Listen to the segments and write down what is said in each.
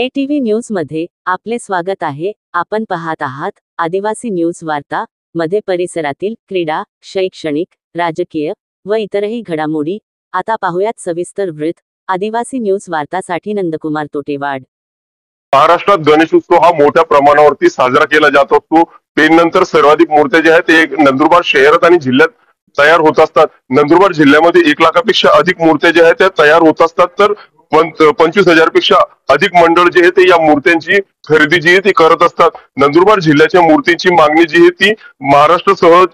ATV news मध्ये आपले स्वागत आहे। आपण पाहत आहात आदिवासी न्यूज वार्ता मध्ये परिसरातील क्रीडा, शैक्षणिक, राजकीय व इतरही घडामोडी। आता पाहूयात सविस्तर वृत्त। आदिवासी न्यूज वार्तासाठी नंदकुमार तोटेवाड। महाराष्ट्रात गणेशोत्सव हा मोठ्या प्रमाणावरती साजरा केला जात असतो। पेननंतर सर्वाधिक मूर्त्या ज्या आहेत ते नंदुरबार शहरात आणि जिल्ह्यात तयार होत असतात। नंदुरबार जिल्ह्यामध्ये 1 लाखापेक्षा अधिक मूर्त्या ज्या आहेत त्या तयार होत असतात, तर 25,000 पेक्षा अधिक मंडळ जे आहे ते या मूर्त्यांची खरेदी जी आहे ती करत असतात। नंदुरबार जिल्ह्याच्या मूर्तींची मागणी जी आहे ती महाराष्ट्रासह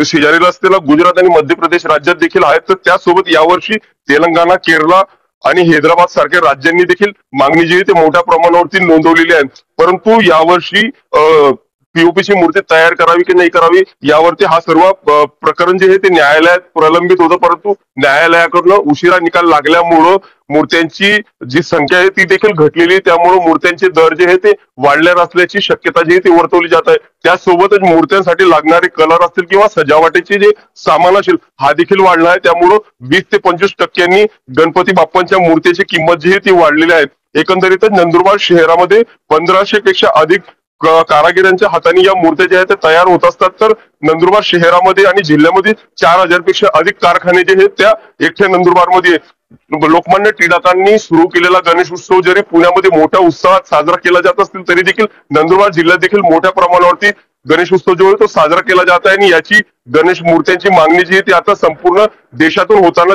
शेजारील असलेला गुजरात आणि मध्य प्रदेश राज्यात देखील आहेत, तर त्यासोबत यावर्षी तेलंगणा, केरळ आणि हैदराबाद सारख्या राज्यांनी देखील मागणी जी आहे ते मोठ्या प्रमाणावरती नोंदवलेली आहे। परंतु यावर्षी पीओपीची मूर्ती तयार करावी की नाही करावी यावरती हा सर्व प्रकरण जे आहे ते न्यायालयात प्रलंबित होतं, परंतु न्यायालयाकडून उशिरा निकाल लागल्यामुळं मूर्त्यांची जी संख्या आहे ती देखील घटलेली, त्यामुळे मूर्त्यांचे दर जे आहे ते वाढणार असल्याची शक्यता जी आहे ती वर्तवली जात आहे। त्यासोबतच मूर्त्यांसाठी लागणारे कलर असतील किंवा सजावटीचे जे सामान असेल हा देखील वाढला आहे। त्यामुळे 20 ते 25% गणपती बाप्पांच्या मूर्तीची किंमत जी आहे ती वाढलेली आहे। एकंदरीतच नंदुरबार शहरामध्ये 1500 पेक्षा अधिक कारागिरांच्या हाताने या मूर्त्या ज्या आहेत त्या तयार होत असतात, तर नंदुरबार शहरामध्ये आणि जिल्ह्यामध्ये 4000 पेक्षा अधिक कारखाने जे आहेत त्या एकट्या नंदुरबारमध्ये लोकमान्य टिळकांनी सुरू केलेला गणेश उत्सव जरी पुण्यामध्ये मोठ्या उत्साहात साजरा केला जात असतील तरी देखील नंदुरबार जिल्ह्यात देखील मोठ्या प्रमाणावरती गणेश उत्सव जो आहे तो साजरा केला जात आहे आणि याची गणेश मूर्त्यांची मागणी जी आहे ती आता संपूर्ण देशातून होताना